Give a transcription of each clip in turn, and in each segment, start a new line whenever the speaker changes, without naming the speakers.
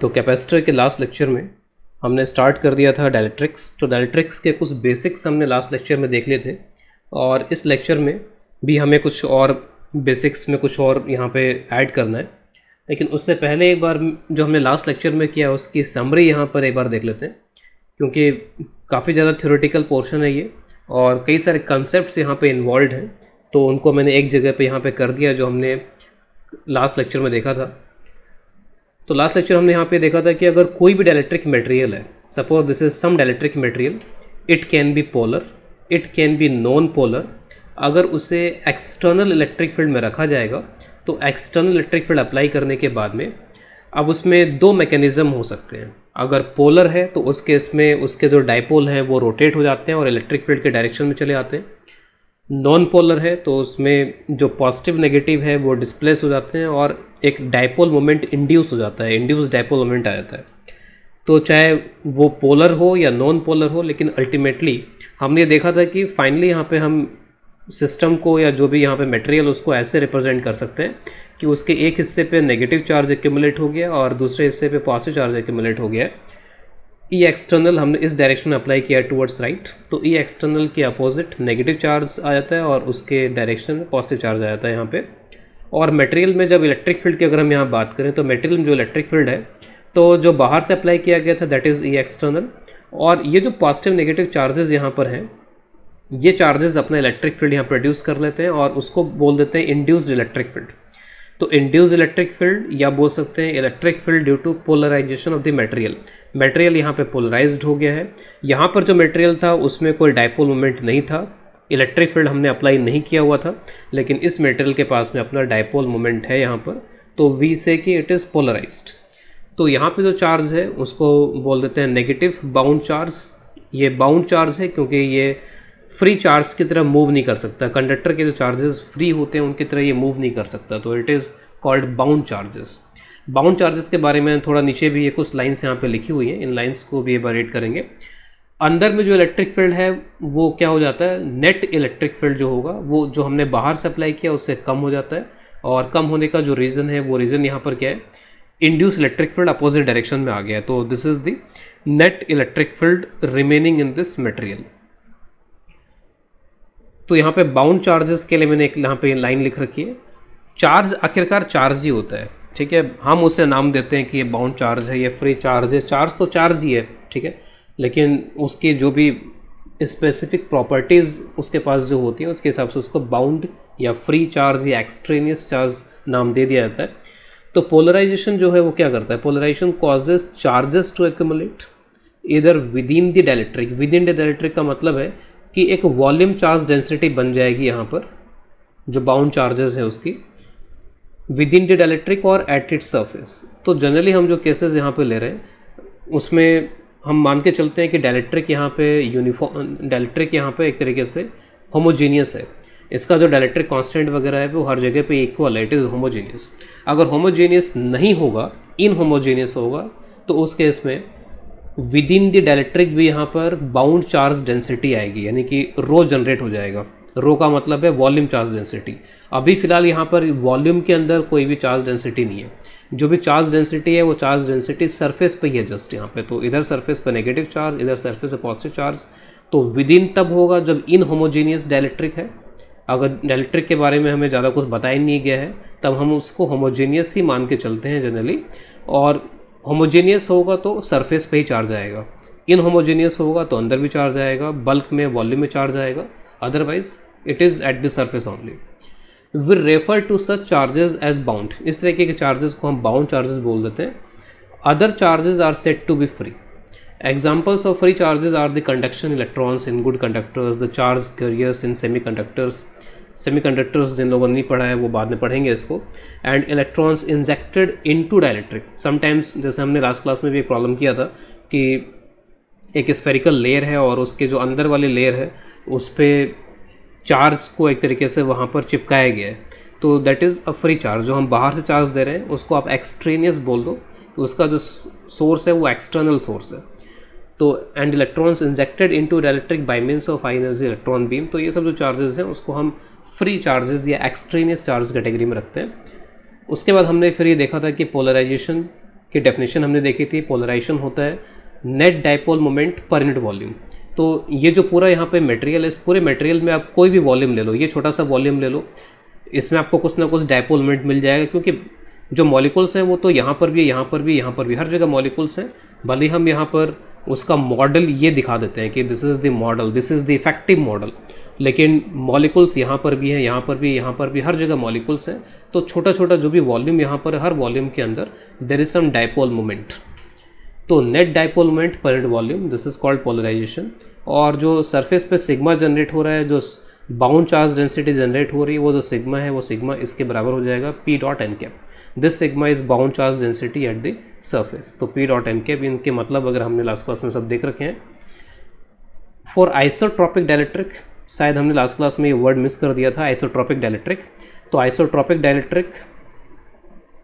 तो कैपेसिटर के last lecture में हमने स्टार्ट कर दिया था डायलेक्ट्रिक्स। तो डायलेक्ट्रिक्स के कुछ बेसिक्स हमने लास्ट लेक्चर में देख लिए थे और इस लेक्चर में भी हमें कुछ और बेसिक्स में कुछ और यहाँ पे ऐड करना है। लेकिन उससे पहले एक बार जो हमने लास्ट लेक्चर में किया उसकी समरी यहाँ पर एक बार देख लेते हैं, क्योंकि काफ़ी ज़्यादा थ्योरेटिकल पोर्शन है ये और कई सारे कंसेप्ट्स यहाँ पे इन्वॉल्व हैं। तो उनको मैंने एक जगह पे यहाँ पे कर दिया जो हमने लास्ट लेक्चर में देखा था। तो लास्ट लेक्चर हमने यहाँ पे देखा था कि अगर कोई भी डायलेक्ट्रिक मटेरियल है, suppose this is some dielectric material, it can be polar, it can be non polar. अगर उसे एक्सटर्नल इलेक्ट्रिक फील्ड में रखा जाएगा तो एक्सटर्नल इलेक्ट्रिक फील्ड अप्लाई करने के बाद में अब उसमें दो मैकेनिज़्म हो सकते हैं। अगर पोलर है तो उस केस में उसके जो डाइपोल हैं वो रोटेट हो जाते हैं और इलेक्ट्रिक फील्ड के डायरेक्शन में चले आते हैं। नॉन पोलर है तो उसमें जो पॉजिटिव नेगेटिव है वो डिस्प्लेस हो जाते हैं और एक डाइपोल मोमेंट इंड्यूस हो जाता है, इंड्यूस डाइपोल मोमेंट आ जाता है। तो चाहे वो पोलर हो या नॉन पोलर हो, लेकिन अल्टीमेटली हमने देखा था कि फाइनली यहाँ पे हम सिस्टम को या जो भी यहाँ पे मटेरियल उसको ऐसे रिप्रेजेंट कर सकते हैं कि उसके एक हिस्से पे नेगेटिव चार्ज एक्यूमुलेट हो गया और दूसरे हिस्से पे पॉजिटिव चार्ज एक्यूमुलेट हो गया। ई एक्सटर्नल हमने इस डायरेक्शन में अप्लाई किया टुवर्ड्स राइट, तो ई एक्सटर्नल के अपोजिट नेगेटिव चार्ज आ जाता है और उसके डायरेक्शन में पॉजिटिव चार्ज आ जाता है यहाँ पे। और मटेरियल में जब इलेक्ट्रिक फील्ड की अगर हम यहाँ बात करें तो मटेरियल में जो इलेक्ट्रिक फील्ड है तो जो बाहर से अप्लाई किया गया था दैट इज़ ई एक्सटर्नल, और ये जो पॉजिटिव नेगेटिव चार्जेस यहाँ पर हैं ये चार्जेस अपना इलेक्ट्रिक फील्ड यहाँ प्रोड्यूस कर लेते हैं और उसको बोल देते हैं इंड्यूस्ड इलेक्ट्रिक फील्ड। तो इंड्यूस्ड इलेक्ट्रिक फील्ड या बोल सकते हैं electric field due to polarisation of the material. Material यहाँ पे पोलराइज्ड हो गया है। यहाँ पर जो मटेरियल था उसमें कोई डाइपोल मोमेंट नहीं था, इलेक्ट्रिक फील्ड हमने अप्लाई नहीं किया हुआ था, लेकिन इस मटेरियल के पास में अपना डाइपोल मोमेंट है यहाँ पर, तो वी से कि इट इज़ पोलराइज्ड। तो यहाँ पे जो चार्ज है उसको बोल देते हैं नेगेटिव बाउंड चार्ज। ये बाउंड चार्ज है क्योंकि ये फ्री चार्ज की तरह मूव नहीं कर सकता। कंडक्टर के जो चार्जेस फ्री होते हैं उनकी तरह ये मूव नहीं कर सकता, तो it is called bound charges. Bound charges के बारे में थोड़ा नीचे भी ये कुछ लाइन्स यहाँ पे लिखी हुई हैं, इन लाइन्स को भी एक बार रीड करेंगे। अंदर में जो इलेक्ट्रिक फील्ड है वो क्या हो जाता है, नेट इलेक्ट्रिक फील्ड जो होगा वो जो हमने बाहर से अप्लाई किया उससे कम हो जाता है। और कम होने का जो रीज़न है वो रीज़न यहाँ पर क्या है, induce electric field opposite direction में आ गया है। तो this is the net electric field remaining in this material. तो यहाँ पे बाउंड चार्जेस के लिए मैंने एक यहाँ पे लाइन लिख रखी है। चार्ज आखिरकार चार्ज ही होता है, ठीक है। हम उसे नाम देते हैं कि ये बाउंड चार्ज है, ये फ्री चार्ज है। चार्ज तो चार्ज ही है, ठीक है, लेकिन उसकी जो भी स्पेसिफिक प्रॉपर्टीज़ उसके पास जो होती है उसके हिसाब से उसको बाउंड या फ्री चार्ज या एक्सट्रेनियस चार्ज नाम दे दिया जाता है। तो पोलराइजेशन जो है वो क्या करता है, polarisation causes charges to accumulate इधर within the dielectric. Within the dielectric का मतलब है कि एक वॉल्यूम चार्ज डेंसिटी बन जाएगी यहाँ पर, जो बाउंड चार्जेस है उसकी विद इन द डायलेक्ट्रिक और एट इट्स सरफेस। तो जनरली हम जो केसेस यहाँ पे ले रहे हैं उसमें हम मान के चलते हैं कि डायलेक्ट्रिक यहाँ पे यूनिफॉर्म, डायलेक्ट्रिक यहाँ पे एक तरीके से होमोजीनियस है। इसका जो डायलेक्ट्रिक कांस्टेंट वगैरह है वो हर जगह पे इक्वल है, इट इज़ होमोजीनियस। अगर होमोजीनियस नहीं होगा, इनहोमोजीनियस होगा, तो उस केस में विद इन द डायलेक्ट्रिक भी यहाँ पर बाउंड चार्ज डेंसिटी आएगी, यानी कि रो जनरेट हो जाएगा। रो का मतलब है वॉल्यूम चार्ज डेंसिटी। अभी फिलहाल यहाँ पर वॉल्यूम के अंदर कोई भी चार्ज डेंसिटी नहीं है। जो भी चार्ज डेंसिटी है वो चार्ज डेंसिटी सरफेस पे ही है जस्ट यहाँ पे। तो इधर सरफेस पे नेगेटिव चार्ज, इधर सरफेस पे पॉजिटिव चार्ज। तो विद इन तब होगा जब इनहोमोजीनियस डायलेक्ट्रिक है। अगर डायलेक्ट्रिक के बारे में हमें ज़्यादा कुछ बताया नहीं गया है तब हम उसको होमोजीनियस ही मान के चलते हैं जनरली। और होमोजीनियस होगा तो सरफेस पे ही चार्ज आएगा, इनहोमोजीनियस होगा तो अंदर भी चार्ज आएगा, बल्क में वॉल्यूम में चार्ज आएगा, otherwise it is at the surface only. We refer to such charges as bound. इस तरीके के चार्जेस को हम बाउंड चार्जेस बोल देते हैं। Other charges are said to be free. Examples of free charges are the conduction electrons in good conductors, the charge carriers in semiconductors, semiconductors जिन लोगों ने नहीं पढ़ा है वो बाद में पढ़ेंगे इसको, and electrons injected into dielectric. Sometimes जैसे हमने लास्ट क्लास में भी एक प्रॉब्लम किया था कि एक स्फेरिकल लेयर है और उसके जो अंदर वाली लेयर है उस पर चार्ज को एक तरीके से वहाँ पर चिपकाया गया है, तो that is a free charge. जो हम बाहर से चार्ज दे रहे हैं उसको आप एक्सट्रेनियस बोल दो कि उसका जो सोर्स है वो एक्सटर्नल सोर्स है। तो and electrons injected into dielectric by means of high energy electron beam. तो ये सब जो चार्जेस हैं उसको हम फ्री चार्जेस या एक्सट्रेनियस चार्ज कैटेगरी में रखते हैं। उसके बाद हमने फिर ये देखा था कि पोलराइजेशन की डेफिनेशन हमने देखी थी, पोलराइजेशन होता है net dipole moment per unit volume. तो ये जो पूरा यहाँ पे मटेरियल है, इस पूरे मटेरियल में आप कोई भी वॉल्यूम ले लो, ये छोटा सा वॉल्यूम ले लो, इसमें आपको कुछ ना कुछ डाइपोल मोमेंट मिल जाएगा, क्योंकि जो मॉलिक्यूल्स हैं वो तो यहाँ पर भी, यहाँ पर भी, यहाँ पर भी, हर जगह मॉलिक्यूल्स हैं। भले ही हम यहाँ पर उसका मॉडल ये दिखा देते हैं कि this is the model, this is the effective model, लेकिन मॉलिक्यूल्स यहाँ पर भी हैं, यहाँ पर भी, यहाँ पर भी, हर जगह मॉलिक्यूल्स हैं। तो छोटा छोटा जो भी वॉल्यूम यहाँ पर, हर वॉल्यूम के अंदर there is some dipole moment. तो net dipole moment per unit volume, this is called polarisation. और जो सरफेस पे सिग्मा जनरेट हो रहा है, जो बाउंड चार्ज डेंसिटी जनरेट हो रही है, वो जो सिग्मा है, वो सिग्मा इसके बराबर हो जाएगा P dot N cap. This sigma is bound charge density at the surface. तो पी डॉट एन कैप, इनके मतलब अगर हमने लास्ट क्लास में सब देख रखे हैं। फॉर आइसोट्रॉपिक डाइलेक्ट्रिक, शायद हमने लास्ट क्लास में ये वर्ड मिस कर दिया था, आइसोट्रॉपिक डाइलेक्ट्रिक। तो आइसोट्रॉपिक डाइलेक्ट्रिक,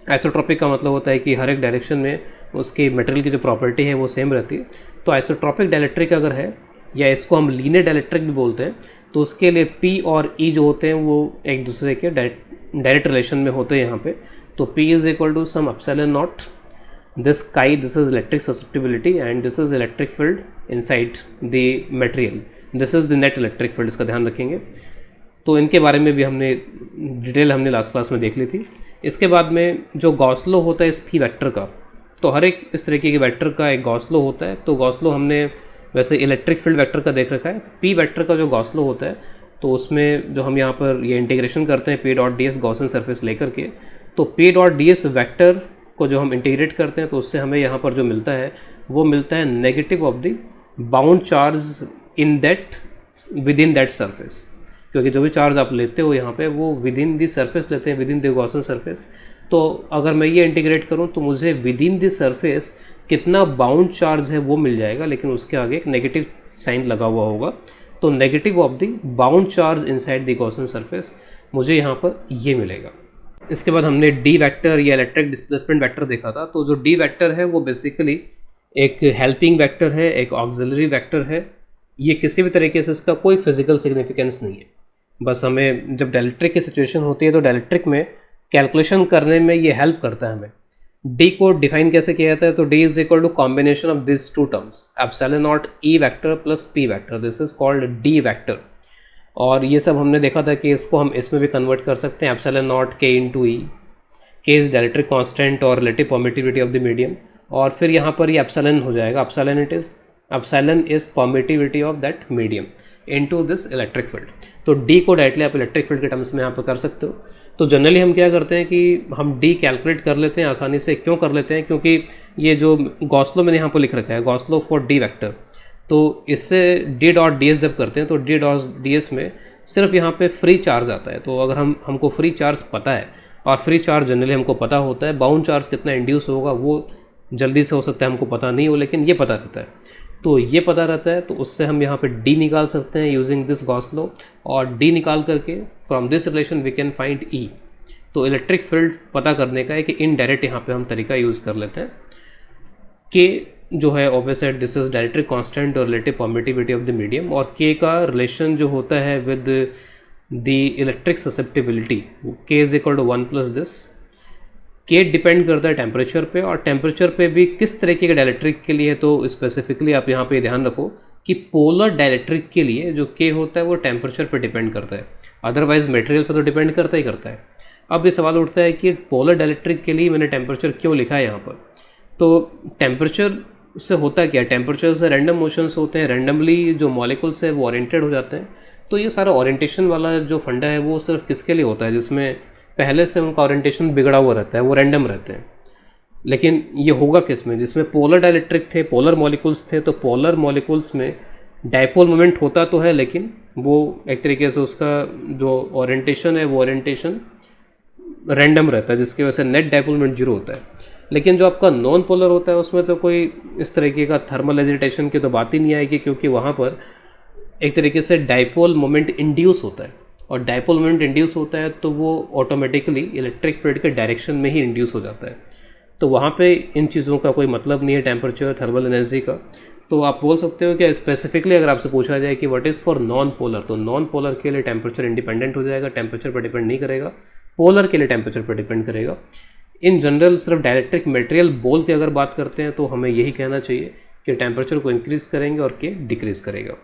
आइसोट्रॉपिक का मतलब होता है कि हर एक डायरेक्शन में उसकी मटेरियल की जो प्रॉपर्टी है वो सेम रहती है। तो आइसोट्रॉपिक डाइलेक्ट्रिक अगर है, या इसको हम लीनियर डाइलेक्ट्रिक भी बोलते हैं, तो उसके लिए P और E जो होते हैं वो एक दूसरे के डायरेक्ट रिलेशन में होते हैं यहाँ पे। तो P is equal to some epsilon naught this chi, this is electric susceptibility and this is electric field inside the material, this is the net electric field. इसका ध्यान रखेंगे। तो इनके बारे में भी हमने डिटेल हमने लास्ट क्लास में देख ली थी। इसके बाद में जो गॉस लॉ होता है इस पी वेक्टर का, तो हर एक इस तरीके के वेक्टर का एक गॉस लॉ होता है। तो गॉस लॉ हमने वैसे इलेक्ट्रिक फील्ड वेक्टर का देख रखा है। पी वेक्टर का जो गॉस लॉ होता है, तो उसमें जो हम यहाँ पर ये इंटीग्रेशन करते हैं P dot D S Gaussian surface लेकर के, तो P dot D S vector को जो हम इंटीग्रेट करते हैं, तो उससे हमें यहाँ पर जो मिलता है वो मिलता है negative of the bound charge in that with in that surface. क्योंकि जो भी चार्ज आप लेते हो यहाँ पे वो विद इन दी सरफेस लेते हैं, with in the Gaussian surface. तो अगर मैं ये इंटीग्रेट करूँ तो मुझे विद इन द सरफेस कितना बाउंड चार्ज है वो मिल जाएगा, लेकिन उसके आगे एक नेगेटिव साइन लगा हुआ होगा। तो negative of the bound charge inside the Gaussian surface मुझे यहाँ पर ये मिलेगा। इसके बाद हमने डी वेक्टर या इलेक्ट्रिक डिस्प्लेसमेंट वेक्टर देखा था। तो जो डी वेक्टर है वो बेसिकली एक हेल्पिंग वेक्टर है, एक ऑक्सिलरी वेक्टर है। ये किसी भी तरीके से इसका कोई फिजिकल सिग्निफिकेंस नहीं है। बस हमें जब डाइलेक्ट्रिक की सिचुएशन होती है तो डाइलेक्ट्रिक में कैलकुलेशन करने में ये हेल्प करता है हमें। डी को डिफाइन कैसे किया जाता है, तो D is equal to combination of this two terms, epsilon not E vector plus P vector, this is called D vector. और ये सब हमने देखा था कि इसको हम इसमें भी कन्वर्ट कर सकते हैं, एप्सिलॉन नॉट के इंटू ई, के इज डाइलेक्ट्रिक कांस्टेंट और relative permittivity of the medium, और फिर यहाँ पर ये एप्सिलॉन हो जाएगा, epsilon is permittivity of that medium into this electric field. तो डी को डायरेक्टली आप इलेक्ट्रिक फील्ड के टर्म्स में यहाँ पर कर सकते हो। तो जनरली हम क्या करते हैं कि हम डी कैलकुलेट कर लेते हैं आसानी से। क्यों कर लेते हैं, क्योंकि ये जो गॉस लॉ मैंने यहाँ पर लिख रखा है, Gauss law for D vector, तो इससे डी डॉट डी एस जब करते हैं तो डी डॉट डी एस में सिर्फ यहाँ पे फ्री चार्ज आता है। तो अगर हमको फ्री चार्ज पता है, और फ्री चार्ज जनरली हमको पता होता है, बाउंड चार्ज कितना इंड्यूस होगा वो जल्दी से हो सकता है हमको पता नहीं हो, लेकिन ये पता रहता है। तो ये पता रहता है, तो उससे हम यहाँ पे डी निकाल सकते हैं यूजिंग दिस गॉस लॉ, और डी निकाल करके from this relation we can find E. तो इलेक्ट्रिक फील्ड पता करने का है कि इनडायरेक्ट यहाँ पे हम तरीका यूज़ कर लेते हैं। के जो है obviously this is dielectric constant और relative permittivity of the medium, और के का रिलेशन जो होता है with the electric susceptibility, K is equal to 1 plus this. K depend करता है टेम्परेचर पे, और टेम्परेचर पे भी किस तरीके के डाइलेक्ट्रिक के लिए, तो स्पेसिफिकली आप यहाँ पे ध्यान रखो कि पोलर डाइलेक्ट्रिक के लिए जो के होता है वो टेम्परेचर पे डिपेंड करता है, अदरवाइज मटेरियल पे तो डिपेंड करता ही करता है। अब ये सवाल उठता है कि पोलर डाइलेक्ट्रिक के लिए मैंने टेम्परेचर क्यों लिखा है यहाँ पर। तो टेम्परेचर से होता क्या है, टेम्परेचर से रैंडम मोशंस होते हैं, रैंडमली जो मॉलिक्यूल्स है वो ओरिएंटेड हो जाते हैं। तो ये सारा ओरिएंटेशन वाला जो फंडा है वो सिर्फ किसके लिए होता है, जिसमें पहले से उनका ओरिएंटेशन बिगड़ा हुआ रहता है, वो रैंडम रहते हैं। लेकिन ये होगा किस में, जिसमें पोलर डाइलेक्ट्रिक थे, पोलर मॉलिक्यूल्स थे, तो पोलर मॉलिक्यूल्स में डाइपोल मोमेंट होता तो है, लेकिन वो एक तरीके से उसका जो ओरिएंटेशन है वो ओरिएंटेशन रैंडम रहता है, जिसकी वजह से नेट डाइपोल मोमेंट जीरो होता है। लेकिन जो आपका नॉन पोलर होता है उसमें तो कोई इस तरीके का थर्मल एजिटेशन की तो बात ही नहीं आएगी, क्योंकि वहाँ पर एक तरीके से डाइपोल मोमेंट इंड्यूस होता है, और डाइपोल मोमेंट इंड्यूस होता है तो वो ऑटोमेटिकली इलेक्ट्रिक फील्ड के डायरेक्शन में ही इंड्यूस हो जाता है। तो वहाँ पे इन चीज़ों का कोई मतलब नहीं है टेम्परेचर थर्मल एनर्जी का। तो आप बोल सकते हो कि स्पेसिफिकली अगर आपसे पूछा जाए कि what is for non polar, तो नॉन पोलर के लिए टेम्परेचर इंडिपेंडेंट हो जाएगा, टेम्परेचर पर डिपेंड नहीं करेगा। पोलर के लिए टेम्परेचर पर डिपेंड करेगा। इन जनरल सिर्फ डाइलेक्ट्रिक मटेरियल बोल के अगर बात करते हैं तो हमें यही कहना चाहिए कि टेम्परेचर को इंक्रीज़ करेंगे और के डिक्रीज़ करेगा।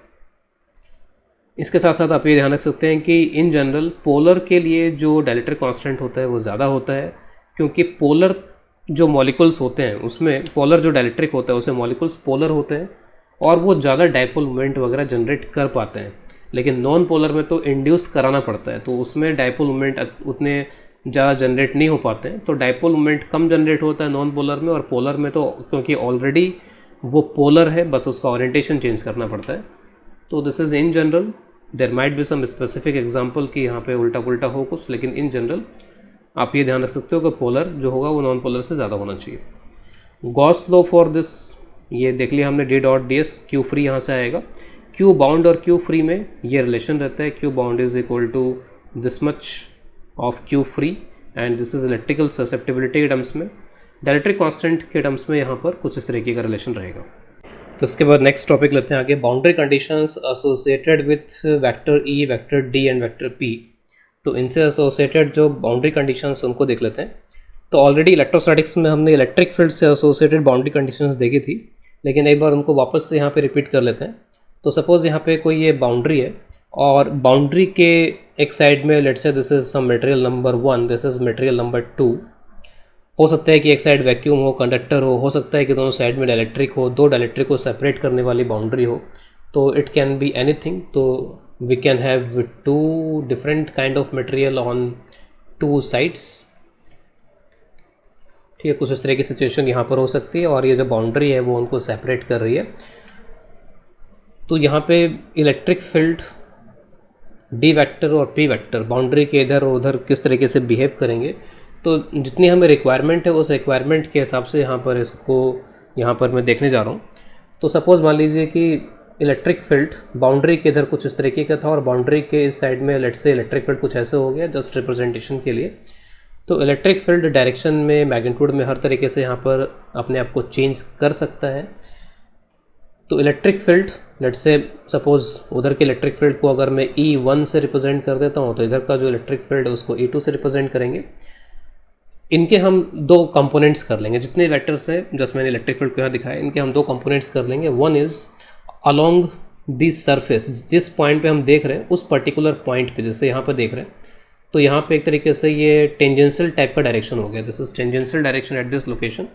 इसके साथ साथ आप ये ध्यान रख सकते हैं कि इन जनरल पोलर के लिए जो डाइलेक्ट्रिक कांस्टेंट होता है वो ज़्यादा होता है, क्योंकि पोलर जो मॉलिक्यूल्स होते हैं उसमें पोलर जो डाइलेक्ट्रिक होता है उसमें मॉलिक्यूल्स पोलर होते हैं और वो ज़्यादा डाइपोल मोमेंट वगैरह जनरेट कर पाते हैं। लेकिन नॉन पोलर में तो इंड्यूस कराना पड़ता है, तो उसमें डाइपोल मोमेंट उतने ज़्यादा जनरेट नहीं हो पाते हैं। तो डाइपोल मोमेंट कम जनरेट होता है नॉन पोलर में, और पोलर में तो क्योंकि ऑलरेडी वो पोलर है, बस उसका ओरिएंटेशन चेंज करना पड़ता है। तो this is in general, there might be some specific example कि यहाँ पे उल्टा पुल्टा हो कुछ, लेकिन इन जनरल आप ये ध्यान रख सकते हो कि पोलर जो होगा वो नॉन पोलर से ज़्यादा होना चाहिए। गॉस लॉ फॉर दिस ये देख लिया हमने, D dot D S, Q free यहाँ से आएगा। क्यू बाउंड और क्यू फ्री में ये रिलेशन रहता है, Q bound is equal to this much of Q free and this is electrical susceptibility के टर्म्स में। डाइलेक्ट्रिक कांस्टेंट के टर्म्स में यहाँ पर कुछ इस तरीके का रिलेशन रहेगा। तो इसके बाद नेक्स्ट टॉपिक लेते हैं आगे, boundary conditions associated with vector E, vector D and vector P. तो इनसे एसोसिएटेड जो बाउंड्री कंडीशंस उनको देख लेते हैं। तो ऑलरेडी इलेक्ट्रोस्टैटिक्स में हमने इलेक्ट्रिक फील्ड से एसोसिएटेड बाउंड्री कंडीशंस देखी थी, लेकिन एक बार उनको वापस से यहाँ पे रिपीट कर लेते हैं। तो सपोज़ यहाँ पे कोई ये बाउंड्री है और बाउंड्री के एक साइड में let's say this is some material number 1, this is material number 2। हो सकता है कि एक साइड वैक्यूम हो, कंडक्टर हो सकता है कि दोनों साइड में डाइलेक्ट्रिक हो, दो डाइलेक्ट्रिक को सेपरेट करने वाली बाउंड्री हो। तो इट कैन बी एनीथिंग। तो we can have two different kind of material on two sides. ठीक है, कुछ इस तरह की सिचुएशन यहाँ पर हो सकती है और ये जो बाउंड्री है वो उनको सेपरेट कर रही है। तो यहाँ पे इलेक्ट्रिक फील्ड डी वेक्टर और पी वेक्टर बाउंड्री के इधर और उधर किस तरीके से बिहेव करेंगे, तो जितनी हमें रिक्वायरमेंट है उस रिक्वायरमेंट के हिसाब से यहाँ पर इसको यहाँ पर मैं देखने जा रहा हूँ। तो सपोज़ मान लीजिए कि इलेक्ट्रिक फील्ड बाउंड्री के इधर कुछ इस तरीके का था और बाउंड्री के इस साइड में लेट्स से इलेक्ट्रिक फील्ड कुछ ऐसे हो गया जस्ट रिप्रेजेंटेशन के लिए। तो इलेक्ट्रिक फील्ड डायरेक्शन में, मैग्नीट्यूड में हर तरीके से यहाँ पर अपने आप को चेंज कर सकता है। तो electric field let's say suppose उधर के इलेक्ट्रिक फील्ड को अगर मैं E1 से रिप्रेजेंट कर देता हूँ तो इधर का जो इलेक्ट्रिक फील्ड है उसको E2 से रिप्रेजेंट करेंगे। इनके हम दो कंपोनेंट्स कर लेंगे, जितने वेक्टर्स हैं जस्ट मैंने इलेक्ट्रिक फील्ड को यहाँ दिखाया, इनके हम दो कंपोनेंट्स कर लेंगे। One is along this surface, जिस पॉइंट पे हम देख रहे हैं उस पर्टिकुलर पॉइंट पे, जैसे यहाँ पर देख रहे हैं तो यहाँ पे एक तरीके से ये टेंजेंशियल टाइप का डायरेक्शन हो गया, this is tangential direction at this location.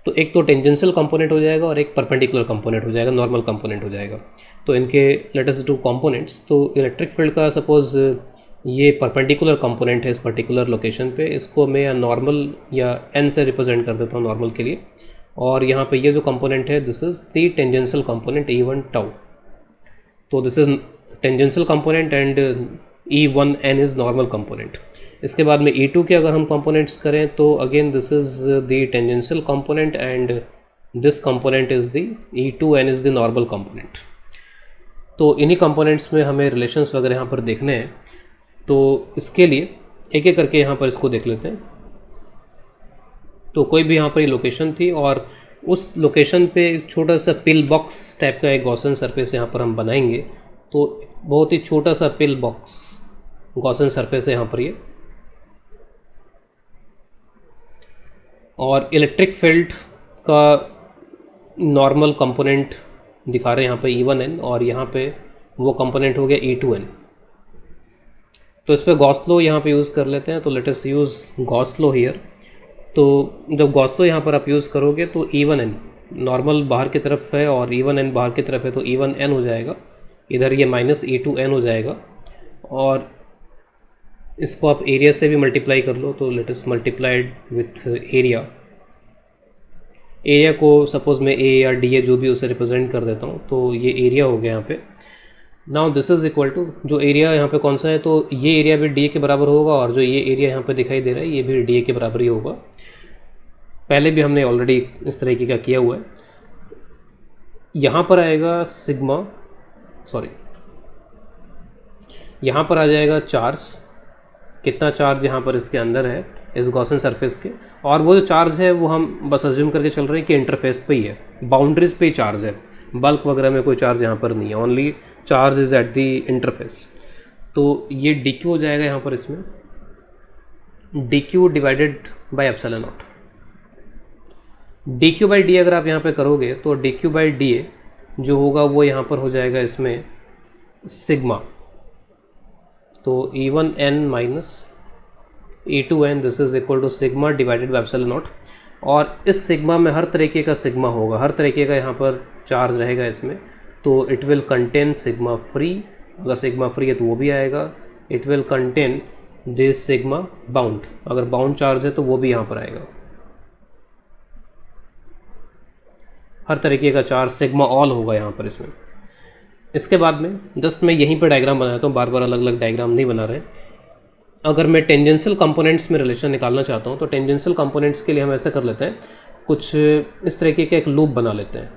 तो एक तो टेंजेंशियल कंपोनेंट हो जाएगा और एक परपेंडिकुलर कंपोनेंट हो जाएगा, नॉर्मल कंपोनेंट हो जाएगा। तो इनके लेट अस डू कंपोनेंट्स। तो इलेक्ट्रिक फील्ड का सपोज़ ये परपेंडिकुलर कंपोनेंट है इस पर्टिकुलर लोकेशन पे, इसको मैं या नॉर्मल या n से रिप्रेजेंट कर देता हूँ नॉर्मल के लिए। और यहाँ पे ये जो कंपोनेंट है this is the tangential component E1 tau. तो this is tangential component and E1n is normal component. इसके बाद में E2 के अगर हम कंपोनेंट्स करें तो again this is the tangential component and this component is the E2n is the normal component. तो इन्हीं कंपोनेंट्स में हमें रिलेशंस वगैरह यहाँ पर देखने हैं। तो इसके लिए एक एक करके यहाँ पर इसको देख लेते हैं। तो कोई भी यहाँ पर ये लोकेशन थी और उस लोकेशन पे एक छोटा सा पिल बॉक्स टाइप का एक गॉसियन सरफेस यहाँ पर हम बनाएंगे। तो बहुत ही छोटा सा पिल बॉक्स गॉसियन सरफेस है यहाँ पर ये, और इलेक्ट्रिक फील्ड का नॉर्मल कंपोनेंट दिखा रहे हैं यहाँ पे E1n और यहाँ पे वो कंपोनेंट हो गया E2n। तो इस पर गॉस लॉ यहाँ पे यूज़ कर लेते हैं। तो let us use Gauss law here. तो जब गॉस लॉ यहाँ पर आप यूज़ करोगे तो E1n नॉर्मल बाहर की तरफ है और E1n बाहर की तरफ है, तो E1n हो जाएगा, इधर ये माइनस E2n हो जाएगा। और इसको आप एरिया से भी मल्टीप्लाई कर लो। तो let us multiplied with area. Area को सपोज़ मैं A या D जो भी उसे रिप्रेजेंट कर देता हूँ, तो ये एरिया हो गया यहाँ पे। Now this is equal to, जो एरिया यहाँ पे कौन सा है, तो ये एरिया भी D के बराबर होगा और जो ये एरिया यहाँ पे दिखाई दे रहा है ये भी D के बराबर ही होगा। पहले भी हमने ऑलरेडी इस तरीके का किया हुआ है। यहाँ पर आएगा सिग्मा, सॉरी यहाँ पर आ जाएगा चार्ज, कितना चार्ज यहाँ पर इसके अंदर है इस गॉसियन सरफेस के, और वो जो चार्ज है वो हम बस अज्यूम करके चल रहे हैं कि इंटरफेस पे ही है, बाउंड्रीज पे ही चार्ज है, बल्क वगैरह में कोई चार्ज यहाँ पर नहीं है, only charge is at the interface. तो ये DQ हो जाएगा यहाँ पर इसमें D Q divided by epsilon not. D Q by D अगर आप यहाँ पे करोगे तो D Q by D A जो होगा वो यहाँ पर हो जाएगा इसमें सिग्मा, तो E1n minus E2n this is equal to sigma divided by epsilon not. और इस सिग्मा में हर तरीके का सिग्मा होगा, हर तरीके का यहाँ पर चार्ज रहेगा इसमें, तो it will contain sigma free, अगर सिग्मा फ्री है तो वो भी आएगा। It will contain this sigma bound, अगर बाउंड चार्ज है तो वो भी यहाँ पर आएगा। हर तरीके का चार्ज सिग्मा ऑल होगा यहाँ पर इसमें। इसके बाद में जस्ट मैं यहीं पर डायग्राम बनाता हूँ, बार बार अलग अलग डायग्राम नहीं बना रहे। अगर मैं टेंजेंशियल कंपोनेंट्स में रिलेशन निकालना चाहता हूँ तो टेंजेंशियल कंपोनेंट्स के लिए हम ऐसा कर लेते हैं, कुछ इस तरीके का एक लूप बना लेते हैं।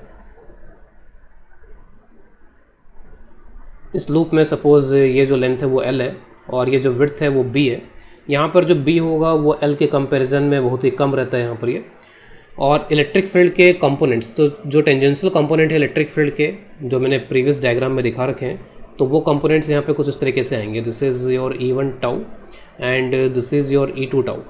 इस लूप में सपोज ये जो लेंथ है वो L है और ये जो विड्थ है वो B है। यहाँ पर जो B होगा वो L के कंपैरिजन में बहुत ही कम रहता है यहाँ पर ये। और इलेक्ट्रिक फील्ड के कंपोनेंट्स, तो जो टेंजेंशियल कंपोनेंट है इलेक्ट्रिक फील्ड के, जो मैंने प्रीवियस डायग्राम में दिखा रखे हैं, तो वो कंपोनेंट्स यहाँ पे कुछ इस तरीके से आएंगे। This is your E1 tau and this is your E2 tau.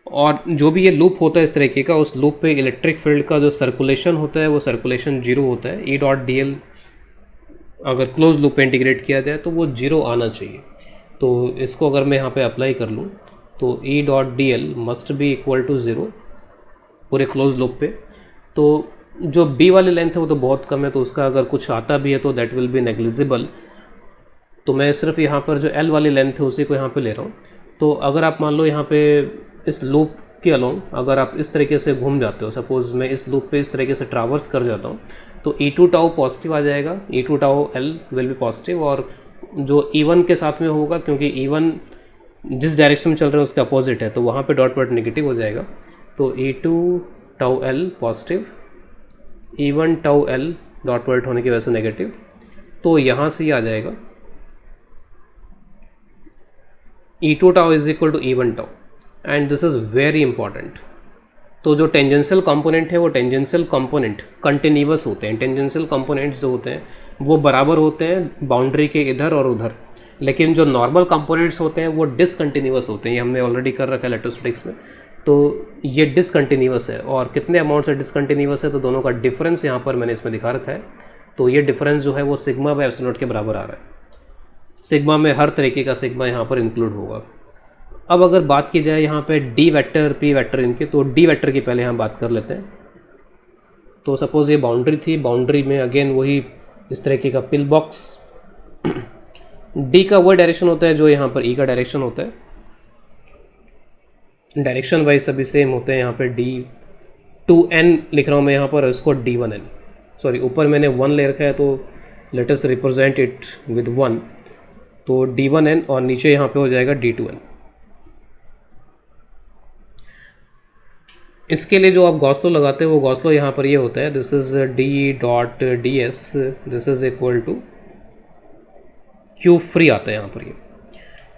और जो भी ये लूप होता है इस तरीके का, उस लूप पे इलेक्ट्रिक फील्ड का जो सर्कुलेशन होता है वो सर्कुलेशन जीरो होता है। E डॉट डी एल अगर क्लोज लूप पे इंटीग्रेट किया जाए तो वो जीरो आना चाहिए। तो इसको अगर मैं यहाँ पे अप्लाई कर लूँ तो E dot D L must be equal to zero पूरे क्लोज लूप पे। तो जो B वाली लेंथ है वो तो बहुत कम है, तो उसका अगर कुछ आता भी है तो दैट विल बी नेग्लिजिबल। तो मैं सिर्फ यहाँ पर जो L वाली लेंथ है उसी को यहाँ पे ले रहा हूँ। तो अगर आप मान लो यहाँ पे इस लूप के अलोंग अगर आप इस तरीके से घूम जाते हो, सपोज मैं इस लूप पे इस तरीके से ट्रावर्स कर जाता हूँ, तो E2 टाउ पॉजिटिव आ जाएगा, E2 tau L will be positive. और जो E1 के साथ में होगा, क्योंकि E1 जिस डायरेक्शन में चल रहे हैं उसके अपोजिट है, तो वहाँ पे डॉट प्रोडक्ट नेगेटिव हो जाएगा। तो E2 tau L positive, E1 tau L dot product होने की वजह से नेगेटिव, तो यहाँ से ही आ जाएगा E2 tau is equal to E1 tau. And this is very important. तो जो टेंजेंशियल कंपोनेंट है वो टेंजेंशियल कंपोनेंट कंटिन्यूअस होते हैं। टेंजेंशियल कंपोनेंट्स जो होते हैं वो बराबर होते हैं बाउंड्री के इधर और उधर, लेकिन जो नॉर्मल कंपोनेंट्स होते हैं वो डिसकंटिन्यूअस होते हैं। ये हमने ऑलरेडी कर रखा है इलेक्ट्रोस्टैटिक्स में। तो ये डिसकंटिन्यूअस है, और कितने अमाउंट से डिसकंटिन्यूअस है तो दोनों का डिफरेंस यहाँ पर मैंने इसमें दिखा रखा है। तो ये डिफरेंस जो है वो सिग्मा बाय एप्सिलॉन नॉट के बराबर आ रहा है। सिग्मा में हर तरीके का सिग्मा यहाँ पर इंक्लूड होगा। अब अगर बात की जाए यहाँ पे डी वेक्टर पी वेक्टर इनके, तो डी वेक्टर की पहले यहाँ बात कर लेते हैं। तो सपोज़ ये बाउंड्री थी, बाउंड्री में अगेन वही इस तरीके का पिल बॉक्स। डी का वो डायरेक्शन होता है जो यहाँ पर ई का डायरेक्शन होता है। डायरेक्शन वाइज सभी सेम होते हैं। यहाँ पे D2n लिख रहा हूँ मैं यहाँ पर, इसको D1n, सॉरी ऊपर मैंने 1 ले रखा है तो let us represent it with 1, तो D1n और नीचे यहाँ पे हो जाएगा D2n। इसके लिए जो आप गॉस लॉ लगाते हो वो गॉस लॉ यहाँ पर ये होता है, this is D dot ds, this is equal to Q free आता है यहाँ पर ये,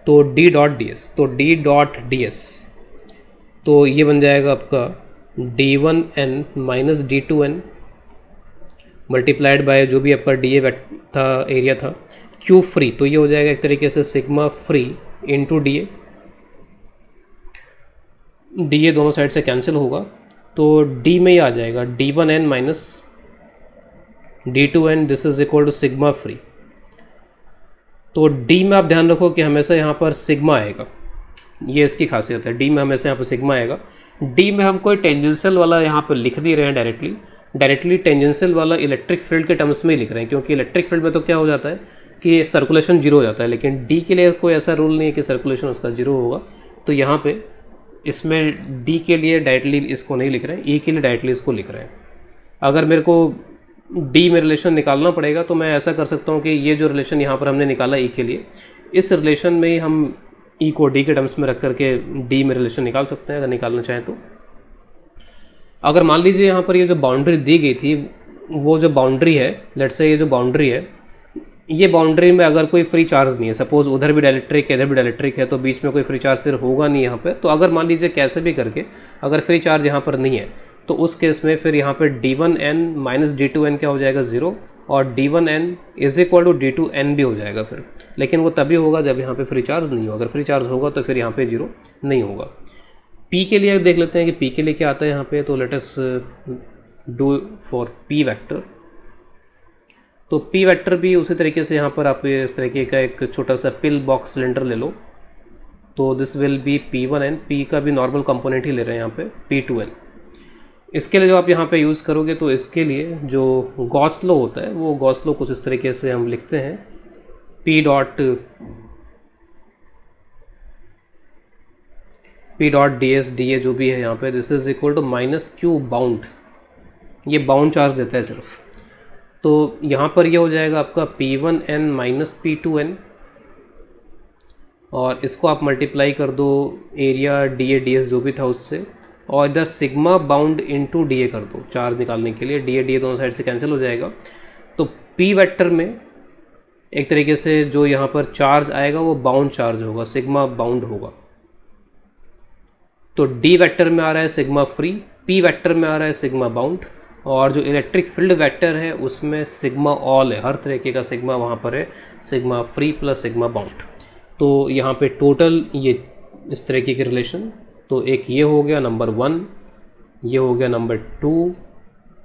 तो D डॉट ds, तो D डॉट ds तो ये बन जाएगा आपका D1n minus D2n multiplied by जो भी आपका DA था, एरिया था, Q फ्री, तो ये हो जाएगा एक तरीके से sigma free into DA। DA दोनों साइड से कैंसिल होगा, तो D में ही आ जाएगा D1n minus D2n, this is equal to sigma free. तो D में आप ध्यान रखो कि हमेशा यहाँ पर सिग्मा आएगा, ये इसकी खासियत है। D में हमेशा यहाँ पर सिग्मा आएगा। D में हम कोई टेंजेंशियल वाला यहाँ पर लिख नहीं रहे हैं डायरेक्टली टेंजेंशियल वाला इलेक्ट्रिक फील्ड के टर्म्स में ही लिख रहे हैं, क्योंकि इलेक्ट्रिक फील्ड में तो क्या हो जाता है कि सर्कुलेशन जीरो हो जाता है, लेकिन D के लिए कोई ऐसा रूल नहीं है कि सर्कुलेशन उसका जीरो होगा। तो यहाँ पे इसमें D के लिए डायरेक्टली इसको नहीं लिख रहे हैं, E के लिए डायरेक्टली इसको लिख रहे हैं। अगर मेरे को D में रिलेशन निकालना पड़ेगा तो मैं ऐसा कर सकता हूँ कि ये जो रिलेशन यहाँ पर हमने निकाला E के लिए, इस रिलेशन में ही हम E को D के टर्म्स में रख करके D में रिलेशन निकाल सकते हैं अगर निकालना चाहें तो। अगर मान लीजिए यहाँ पर ये जो बाउंड्री दी गई थी, वो जो बाउंड्री है, लेट्स से ये जो बाउंड्री है, ये बाउंड्री में अगर कोई फ्री चार्ज नहीं है, सपोज उधर भी डायलेक्ट्रिक इधर भी डायलेक्ट्रिक है, तो बीच में कोई फ्री चार्ज फिर होगा नहीं यहाँ पे। तो अगर मान लीजिए कैसे भी करके अगर फ्री चार्ज यहाँ पर नहीं है, तो उस केस में फिर यहाँ पे D1n माइनस D2n क्या हो जाएगा 0, और D1n is equal to D2n भी हो जाएगा फिर, लेकिन वो तभी होगा जब यहाँ पे फ्री चार्ज नहीं होगा। अगर फ्री चार्ज होगा तो फिर यहाँ पे 0 नहीं होगा। P के लिए देख लेते हैं कि P के लिए क्या आता है यहाँ पे। तो let us do for P vector. तो P वेक्टर भी उसी तरीके से यहाँ पर आप इस तरीके का एक छोटा सा पिल बॉक्स सिलेंडर ले लो। तो this will be P1n, P का भी नॉर्मल कंपोनेंट ही ले रहे हैं यहाँ पे P2n। इसके लिए जो आप यहाँ पे यूज़ करोगे तो इसके लिए जो गॉस लॉ होता है वो गॉस लॉ कुछ इस तरीके से हम लिखते हैं P डॉट ds dA जो भी है यहाँ पे, this is equal to -q bound. ये बाउंड चार्ज देता है सिर्फ। तो यहाँ पर ये हो जाएगा आपका P1n माइनस P2n, और इसको आप मल्टीप्लाई कर दो एरिया dA ds जो भी था उससे, और इधर सिग्मा बाउंड इनटू dA कर दो चार्ज निकालने के लिए। dA dA दोनों साइड से कैंसिल हो जाएगा। तो P वेक्टर में एक तरीके से जो यहाँ पर चार्ज आएगा वो बाउंड चार्ज होगा, सिग्मा बाउंड होगा। तो D वेक्टर में आ रहा है सिग्मा फ्री, P वेक्टर में आ रहा है सिग्मा बाउंड, और जो इलेक्ट्रिक फील्ड वेक्टर है उसमें सिग्मा ऑल है, हर तरीके का सिग्मा वहाँ पर है, sigma free plus sigma bound. तो यहाँ पे टोटल ये इस तरीके के रिलेशन, तो एक ये हो गया नंबर 1, ये हो गया number 2,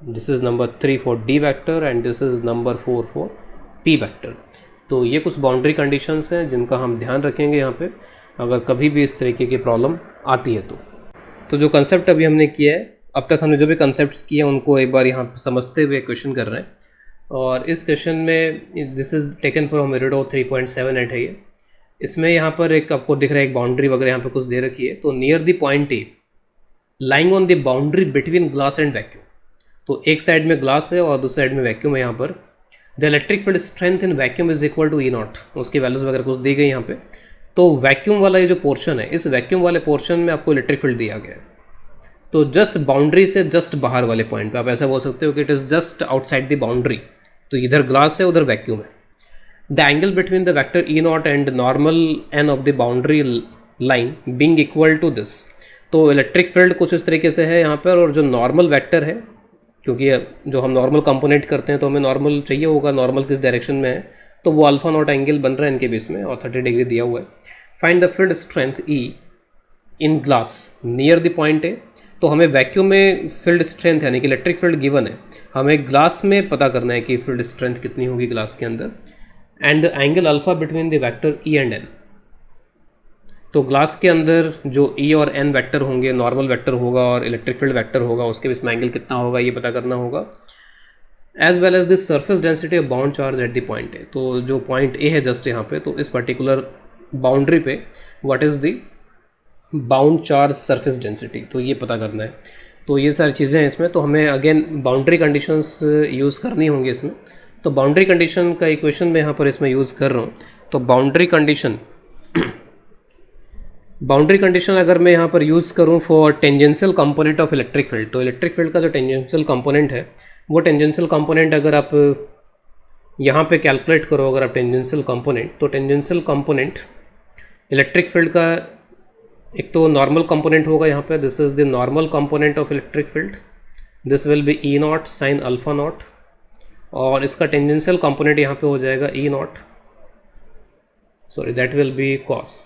this is number 3 for D vector and this is number 4 for P vector. तो ये कुछ बाउंड्री कंडीशंस हैं जिनका हम ध्यान रखेंगे यहाँ पे अगर कभी भी इस तरीके की प्रॉब्लम आती है तो जो कंसेप्ट अभी हमने किया है, अब तक हमने जो भी कंसेप्ट्स किए हैं उनको एक बार यहाँ समझते हुए क्वेश्चन कर रहे हैं। और इस क्वेश्चन में दिस इज़ टेकन फ्रॉम मेरिडो 3.78 है ये। इसमें यहाँ पर एक आपको दिख रहा है एक बाउंड्री वगैरह यहाँ पर कुछ दे रखी है। तो near the point A lying on the boundary between glass and vacuum, तो एक साइड में ग्लास है और दूसरी साइड में वैक्यूम है। यहाँ पर the electric field strength in vacuum is equal to E0, उसकी वैल्यूज़ वगैरह कुछ दी गई यहाँ पे। तो वैक्यूम वाला ये जो पोर्शन है, इस वैक्यूम वाले पोर्शन में आपको इलेक्ट्रिक फील्ड दिया गया है। तो जस्ट बाउंड्री से जस्ट बाहर वाले पॉइंट पे आप ऐसा बोल सकते हो कि it is just outside the boundary. तो इधर ग्लास है उधर वैक्यूम है। The angle between the vector E0 and normal N of the boundary line being equal to this. तो इलेक्ट्रिक फील्ड कुछ इस तरीके से है यहाँ पर, और जो नॉर्मल वेक्टर है, क्योंकि जो हम नॉर्मल कंपोनेंट करते हैं तो हमें नॉर्मल चाहिए होगा, नॉर्मल किस डायरेक्शन में है, तो वो अल्फा नॉट एंगल बन रहा है इनके बीच में और 30 डिग्री दिया हुआ है। Find the field strength E in glass near the point A. तो हमें वैक्यूम में फील्ड स्ट्रेंथ यानी कि इलेक्ट्रिक फील्ड गिवन है, हमें ग्लास में पता करना है कि फील्ड स्ट्रेंथ कितनी होगी ग्लास के अंदर। And the angle alpha between the vector E and N। तो ग्लास के अंदर जो E और N वेक्टर होंगे, नॉर्मल वेक्टर होगा और इलेक्ट्रिक फील्ड वेक्टर होगा, उसके बीच में एंगल कितना होगा ये पता करना होगा। As well as this surface density of bound charge at the point A. तो जो पॉइंट ए है जस्ट यहाँ पे, तो इस पर्टिकुलर बाउंड्री पे what is the bound charge surface density, तो ये पता करना है। तो ये सारी चीज़ें हैं इसमें। तो हमें अगेन बाउंड्री कंडीशंस यूज़ करनी होंगी इसमें। तो बाउंड्री कंडीशन का इक्वेशन मैं यहाँ पर इसमें यूज़ कर रहा हूँ। तो बाउंड्री कंडीशन अगर मैं यहाँ पर यूज़ करूँ for tangential component of electric field, तो इलेक्ट्रिक फील्ड का जो टेंजेंशियल कंपोनेंट है वो टेंजेंशियल कंपोनेंट अगर आप यहाँ पे कैलकुलेट करो, अगर आप टेंजेंशियल कंपोनेंट, तो टेंजेंशियल कंपोनेंट इलेक्ट्रिक फील्ड का एक तो नॉर्मल कंपोनेंट होगा यहाँ पे, this is the normal component of electric field, this will be E0 sine alpha not, और इसका टेंजेंशियल कंपोनेंट यहाँ पे हो जाएगा E0, sorry that will be cos.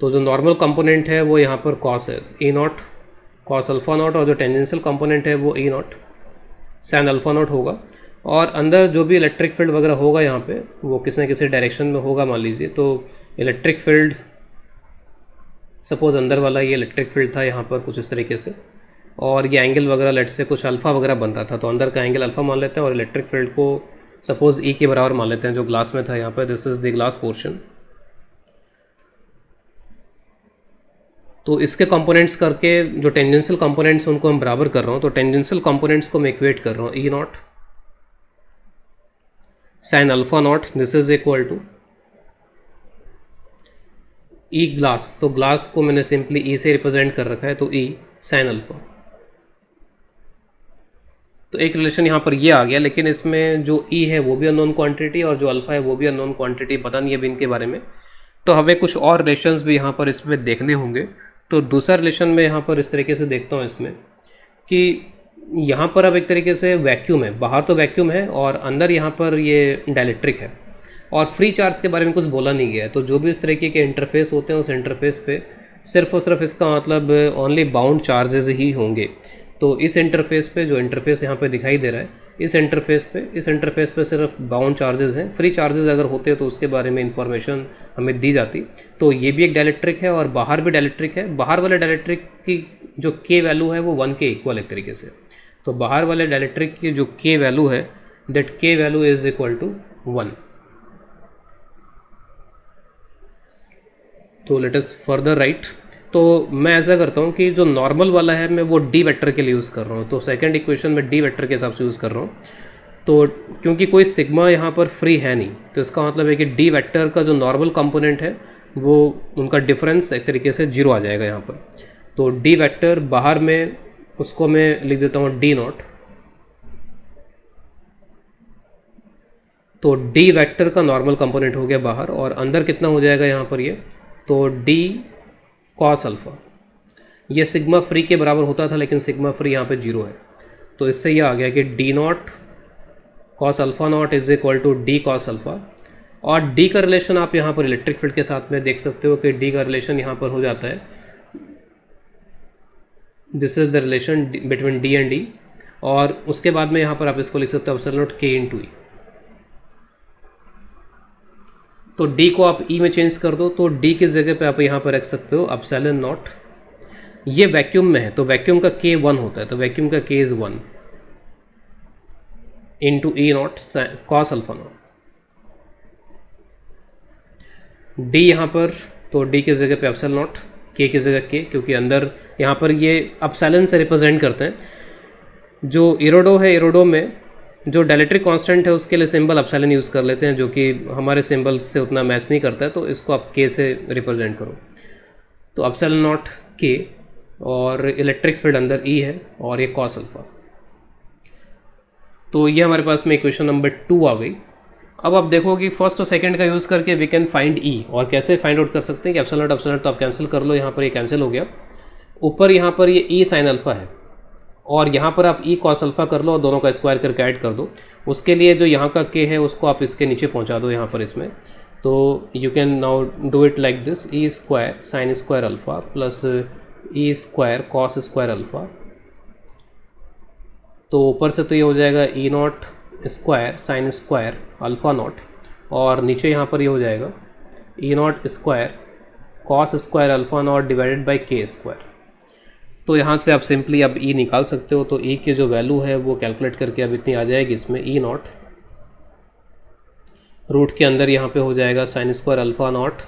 तो जो नॉर्मल कंपोनेंट है वो यहाँ पर कॉस है, E0 कॉस अल्फा नॉट, और जो टेंजेंशियल कंपोनेंट है वो E0 साइन अल्फा नॉट होगा। और अंदर जो भी इलेक्ट्रिक फील्ड वगैरह होगा यहाँ पे वो किसी न किसी डायरेक्शन में होगा मान लीजिए। तो इलेक्ट्रिक फील्ड सपोज अंदर वाला ये इलेक्ट्रिक फील्ड था यहाँ पर कुछ इस तरीके से, और ये एंगल वगैरह लेट से कुछ अल्फ़ा वगैरह बन रहा था, तो अंदर का एंगल अल्फ़ा मान लेते हैं और इलेक्ट्रिक फील्ड को सपोज E के बराबर मान लेते हैं जो ग्लास में था यहाँ पर, this is the glass portion. तो इसके कंपोनेंट्स करके जो टेंजेंशियल कंपोनेंट्स उनको हम बराबर कर रहा हूँ। तो टेंजेंशियल कंपोनेंट्स को मैं इक्वेट कर रहा हूँ E0 sine alpha not, this is equal to E glass. तो ग्लास को मैंने सिंपली E से रिप्रेजेंट कर रखा है, तो E साइन अल्फा। तो एक रिलेशन यहाँ पर ये आ गया, लेकिन इसमें जो E है वो भी अननोन क्वांटिटी और जो अल्फा है वो भी अननोन क्वांटिटी, पता नहीं है अभी इनके बारे में। तो हमें कुछ और रिलेशंस भी यहाँ पर इसमें देखने होंगे। तो दूसरा रिलेशन में यहाँ पर इस तरीके से देखता हूँ इसमें कि यहाँ पर अब एक तरीके से वैक्यूम है, बाहर तो वैक्यूम है और अंदर यहाँ पर ये डाइलेक्ट्रिक है, और फ्री चार्ज के बारे में कुछ बोला नहीं गया है। तो जो भी इस तरीके के इंटरफेस होते हैं उस इंटरफेस पे सिर्फ और सिर्फ इसका मतलब ओनली बाउंड चार्जेस ही होंगे। तो इस इंटरफेस पे जो इंटरफेस यहाँ पे दिखाई दे रहा है, इस इंटरफेस पे सिर्फ बाउंड चार्जेस हैं। फ्री चार्जेस अगर होते तो उसके बारे में इंफॉर्मेशन हमें दी जाती। तो ये भी एक डाइलेक्ट्रिक है और बाहर भी डाइलेक्ट्रिक है। बाहर वाले डाइलेक्ट्रिक की जो के वैल्यू है वो 1 के इक्वल एक तरीके से। तो बाहर वाले डाइलेक्ट्रिक की जो के वैल्यू है, दैट के वैल्यू इज इक्वल टू 1। तो लेट अस फर्दर राइट। तो मैं ऐसा करता हूँ कि जो नॉर्मल वाला है मैं वो डी वेक्टर के लिए यूज़ कर रहा हूँ। तो सेकंड इक्वेशन में डी वेक्टर के हिसाब से यूज़ कर रहा हूँ। तो क्योंकि कोई सिग्मा यहाँ पर फ्री है नहीं, तो इसका मतलब है कि डी वेक्टर का जो नॉर्मल कंपोनेंट है वो उनका डिफरेंस एक तरीके से 0 आ जाएगा यहाँ पर। तो डी वेक्टर बाहर में उसको मैं लिख देता हूँ डी नॉट। तो डी वेक्टर का नॉर्मल कंपोनेंट हो गया बाहर, और अंदर कितना हो जाएगा यहाँ पर ये, तो डी कॉस अल्फ़ा। ये सिग्मा फ्री के बराबर होता था लेकिन सिग्मा फ्री यहाँ पे 0 है। तो इससे ये आ गया कि D not cos alpha not is equal to D cos alpha. और डी का रिलेशन आप यहाँ पर इलेक्ट्रिक फील्ड के साथ में देख सकते हो कि डी का रिलेशन यहाँ पर हो जाता है, this is the relation between D and D. और उसके बाद में यहाँ पर आप इसको लिख सकते हो एप्सिलॉन नॉट के इंटू ई। तो d को आप e में चेंज कर दो, तो d की जगह पे आप यहाँ पर रख सकते हो एप्सिलॉन नॉट। ये वैक्यूम में है तो वैक्यूम का k 1 होता है, तो वैक्यूम का k is 1 into E not cos alpha not. d यहाँ पर, तो d की जगह पे एप्सिलॉन नॉट, k की जगह k, क्योंकि अंदर यहाँ पर ये एप्सिलॉन से रिप्रेजेंट करते हैं। जो इरोडो है, इरोडो में जो डाइलेक्ट्रिक कांस्टेंट है उसके लिए सिंबल एप्सिलॉन यूज़ कर लेते हैं, जो कि हमारे सिंबल से उतना मैच नहीं करता है, तो इसको आप के से रिप्रेजेंट करो। तो एप्सिलॉन नॉट के, और इलेक्ट्रिक फील्ड अंदर ई है और ये कॉस अल्फा। तो ये हमारे पास में इक्वेशन नंबर 2 आ गई। अब आप देखो कि फर्स्ट और सेकंड का यूज़ करके वी कैन फाइंड ई। और कैसे फाइंड आउट कर सकते हैं कि एप्सिलॉन तो आप कैंसिल कर लो, यहाँ पर ये कैंसिल हो गया। ऊपर यहाँ पर ये ई साइन अल्फा है और यहाँ पर आप ई कॉस अल्फा कर लो और दोनों का स्क्वायर करके ऐड कर दो। उसके लिए जो यहाँ का के है उसको आप इसके नीचे पहुँचा दो यहाँ पर इसमें। तो you can now do it like this, E square sine square alpha plus E square cos square alpha. तो ऊपर से तो ये हो जाएगा E naught square sine square alpha naught, और नीचे यहाँ पर ये हो जाएगा E naught square cos square alpha naught divided by K square. तो यहाँ से आप सिंपली अब ई निकाल सकते हो। तो ई की जो वैल्यू है वो कैलकुलेट करके अब इतनी आ जाएगी इसमें, ई नॉट रूट के अंदर यहाँ पे हो जाएगा sign square alpha not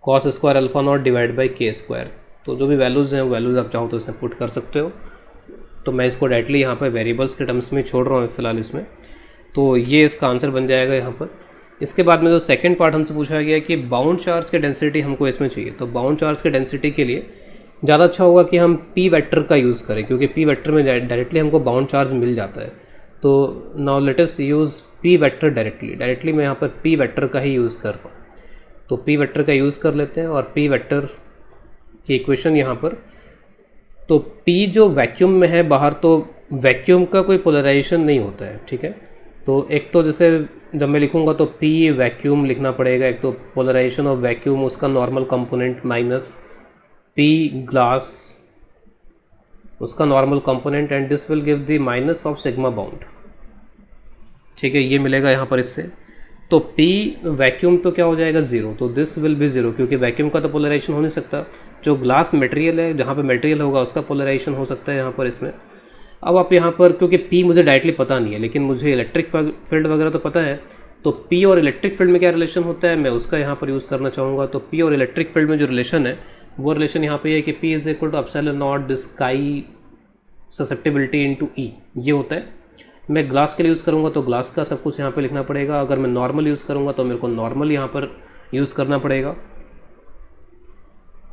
cos square alpha naught divide by K square. तो जो भी वैल्यूज़ हैं वो वैल्यूज़ आप चाहो तो इसमें पुट कर सकते हो। तो मैं इसको डायरेक्टली यहाँ पर वेरिएबल्स के टर्म्स में छोड़ रहा हूँ फिलहाल इसमें। तो ये इसका आंसर बन जाएगा यहाँ पर। इसके बाद में जो सेकेंड पार्ट हमसे पूछा गया कि बाउंड चार्ज की डेंसिटी हमको इसमें चाहिए। तो बाउंड चार्ज की डेंसिटी के लिए ज़्यादा अच्छा होगा कि हम पी वेक्टर का यूज़ करें, क्योंकि पी वेक्टर में डायरेक्टली हमको बाउंड चार्ज मिल जाता है। तो now let us use P vector directly मैं यहाँ पर पी वेक्टर का ही यूज़ कर रहा हूँ। तो पी वेक्टर का यूज़ कर लेते हैं और पी वेक्टर की इक्वेशन यहाँ पर, तो पी जो वैक्यूम में है बाहर, तो वैक्यूम का कोई पोलराइजेशन नहीं होता है, ठीक है। तो एक तो जैसे जब मैं लिखूँगा तो पी वैक्यूम लिखना पड़ेगा, एक तो पोलराइजेशन ऑफ वैक्यूम उसका normal component minus P glass उसका normal component, and this will give the minus of sigma bound, ठीक है। ये मिलेगा यहाँ पर इससे। तो P वैक्यूम तो क्या हो जाएगा 0, तो दिस विल बी 0, क्योंकि वैक्यूम का तो पोलराइजेशन हो नहीं सकता। जो ग्लास मटेरियल है, जहाँ पे मटेरियल होगा उसका पोलराइजेशन हो सकता है यहाँ पर इसमें। अब आप यहाँ पर, क्योंकि P मुझे डायरेक्टली पता नहीं है लेकिन मुझे इलेक्ट्रिक फील्ड वगैरह तो पता है, तो P और इलेक्ट्रिक फील्ड में क्या रिलेशन होता है मैं उसका यहाँ पर यूज़ करना चाहूँगा। तो P और इलेक्ट्रिक फील्ड में जो रिलेशन है वो रिलेशन यहाँ पे है कि P is equal to epsilon not the sky susceptibility into E, ये होता है। मैं ग्लास के लिए यूज़ करूँगा तो ग्लास का सब कुछ यहाँ पे लिखना पड़ेगा। अगर मैं नॉर्मल यूज़ करूँगा तो मेरे को नॉर्मल यहाँ पर यूज़ करना पड़ेगा।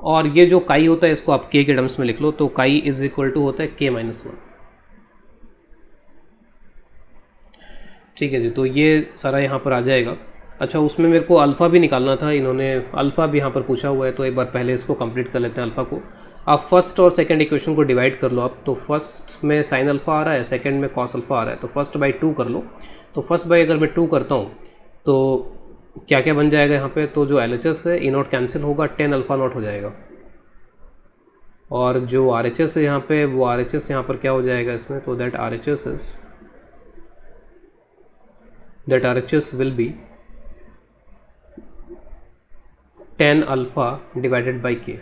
और ये जो काई होता है इसको आप के टर्म्स में लिख लो। तो काई इज इक्वल टू होता है k-1, ठीक है जी। तो ये सारा यहाँ पर आ जाएगा। अच्छा, उसमें मेरे को अल्फ़ा भी निकालना था, इन्होंने अल्फ़ा भी यहाँ पर पूछा हुआ है, तो एक बार पहले इसको कंप्लीट कर लेते हैं अल्फ़ा को। आप फर्स्ट और सेकंड इक्वेशन को डिवाइड कर लो आप, तो फर्स्ट में साइन अल्फ़ा आ रहा है, सेकंड में कॉस अल्फ़ा आ रहा है, तो फर्स्ट बाई 2 कर लो। तो फर्स्ट बाई अगर मैं 2 करता हूँ तो क्या क्या बन जाएगा यहाँ पे, तो जो LHS है ई नॉट कैंसिल होगा, 10 अल्फ़ा नॉट हो जाएगा, और जो RHS है यहाँ पे वो RHS यहाँ पर क्या हो जाएगा इसमें, तो that RHS will be 10 alpha divided by के।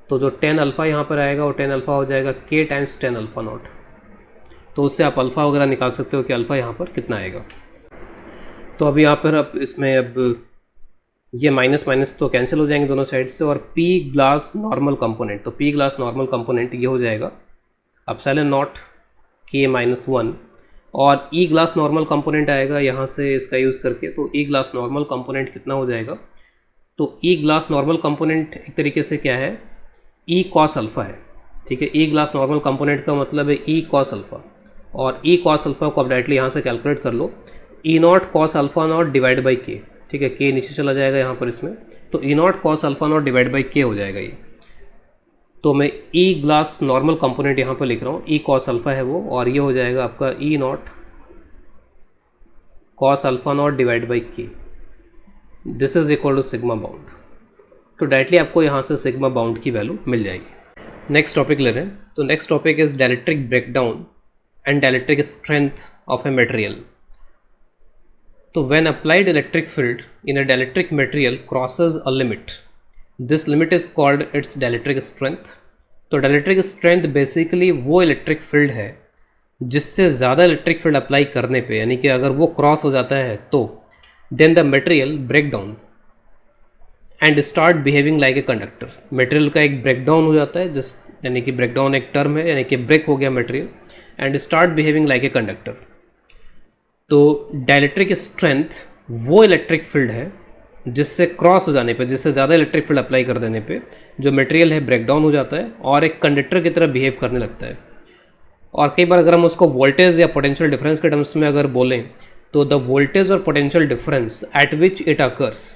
तो जो 10 अल्फ़ा यहाँ पर आएगा वो 10 अल्फ़ा हो जाएगा k टाइम्स 10 अल्फ़ा नॉट। तो उससे आप अल्फ़ा वगैरह निकाल सकते हो कि अल्फ़ा यहाँ पर कितना आएगा। तो अभी यहाँ पर अब इसमें अब ये माइनस माइनस तो कैंसिल हो जाएंगे दोनों साइड से, और p ग्लास नॉर्मल कंपोनेंट, तो p ग्लास नॉर्मल कंपोनेंट ये हो जाएगा एप्सिलॉन नॉट k माइनस 1, और e ग्लास नॉर्मल कंपोनेंट आएगा यहाँ से इसका यूज़ करके, तो e ग्लास नॉर्मल कंपोनेंट कितना हो जाएगा, तो e ग्लास नॉर्मल कंपोनेंट एक तरीके से क्या है, e कॉस अल्फ़ा है, ठीक है। e ग्लास नॉर्मल कंपोनेंट का मतलब है e कॉस अल्फ़ा, और e कॉस अल्फ़ा को आप डायरेक्टली यहाँ से कैलकुलेट कर लो, e naught cos alpha naught divide by के, ठीक है। k नीचे चला जाएगा यहाँ पर इसमें, तो e naught cos alpha naught divide by के हो जाएगा ये। तो मैं e ग्लास नॉर्मल कंपोनेंट यहाँ पर लिख रहा हूँ, e कॉस अल्फ़ा है वो, और ये हो जाएगा आपका e naught cos alpha naught divide by K, this is equal to sigma bound. तो डायरेक्टली आपको यहाँ से सिग्मा बाउंड की वैल्यू मिल जाएगी। नेक्स्ट टॉपिक ले रहे हैं, तो next topic is dielectric breakdown and dielectric strength of a material. तो when applied electric field in a dielectric material crosses a limit, this limit is called its dielectric strength. तो dielectric strength basically वो electric field है जिससे ज़्यादा electric field apply करने पे, यानी कि अगर वो क्रॉस हो जाता है तो then the material break down and start behaving like a conductor. Material का एक ब्रेक डाउन हो जाता है, जिस यानी कि ब्रेक डाउन एक टर्म है, यानी कि ब्रेक हो गया material, and start behaving like a conductor. तो डायलेक्ट्रिक स्ट्रेंथ वो इलेक्ट्रिक फील्ड है जिससे क्रॉस हो जाने पे, जिससे ज़्यादा इलेक्ट्रिक फील्ड अप्लाई कर देने पे जो मटेरियल है ब्रेक डाउन हो जाता है और एक कंडक्टर की तरह बिहेव करने लगता है। और कई बार अगर हम उसको वोल्टेज या पोटेंशियल डिफरेंस के टर्म्स में अगर बोलें, तो द वोल्टेज और potential difference at which it occurs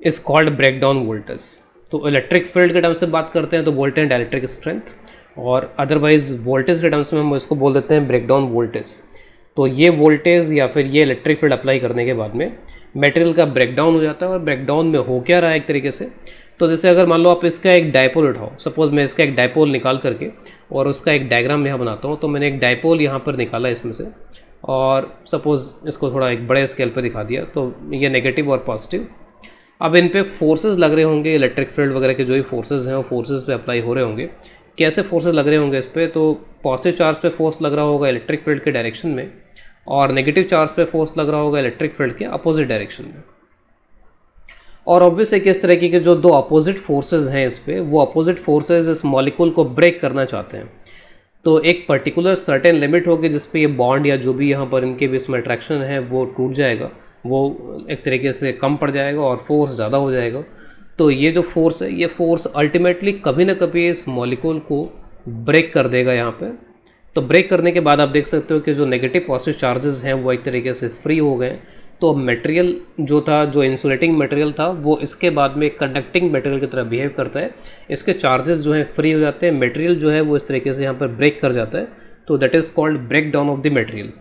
is called break down voltage. तो इलेक्ट्रिक फील्ड के टर्म्स से बात करते हैं तो बोलते हैं डायलेक्ट्रिक स्ट्रेंथ, और अदरवाइज वोल्टेज के टर्म्स में हम इसको बोल देते हैं ब्रेक डाउन वोल्टेज। तो ये वोल्टेज या फिर ये इलेक्ट्रिक फील्ड अप्लाई करने के बाद में मटेरियल का ब्रेक डाउन हो जाता है। और ब्रेक डाउन में हो क्या रहा है एक तरीके से, तो जैसे अगर मान लो आप इसका एक डायपोल उठाओ, सपोज मैं इसका एक डायपोल निकाल करके और उसका एक डायग्राम यहाँ बनाता हूँ, तो मैंने एक डायपोल यहाँ पर निकाला इसमें से, और सपोज इसको थोड़ा एक बड़े स्केल पर दिखा दिया, तो ये नेगेटिव और पॉजिटिव। अब इन पे फोर्सेस लग रहे होंगे, इलेक्ट्रिक फील्ड वगैरह के जो भी फोर्सेस हैं वो फोर्सेस पे अप्लाई हो रहे होंगे। कैसे फोर्सेस लग रहे होंगे इस पर, तो पॉजिटिव चार्ज पे फोर्स लग रहा होगा इलेक्ट्रिक फील्ड के डायरेक्शन में, और नेगेटिव चार्ज पे फोर्स लग रहा होगा इलेक्ट्रिक फील्ड के अपोजिट डायरेक्शन में। और ऑब्वियस है कि इस तरीके के जो दो अपोजिट फोर्सेस हैं इस पे, वो अपोजिट फोर्सेस इस मॉलिक्यूल को ब्रेक करना चाहते हैं। तो एक पर्टिकुलर सर्टेन लिमिट होगी जिस पे ये बॉन्ड या जो भी यहाँ पर इनके बीच में अट्रैक्शन है वो टूट जाएगा, वो एक तरीके से कम पड़ जाएगा और फोर्स ज़्यादा हो जाएगा। तो ये जो फोर्स है, ये फोर्स अल्टीमेटली कभी ना कभी इस मॉलिक्यूल को ब्रेक कर देगा यहाँ पे। तो ब्रेक करने के बाद आप देख सकते हो कि जो नेगेटिव पॉजिटिव चार्जेस हैं वो एक तरीके से फ्री हो गए। तो मटेरियल जो था, जो इंसुलेटिंग मटेरियल था, वो इसके बाद में कंडक्टिंग मटेरियल की तरह बिहेव करता है। इसके चार्जेस जो हैं फ्री हो जाते हैं, मटेरियल जो है वो इस तरीके से यहाँ पर ब्रेक कर जाता है। तो that is called break down of the material.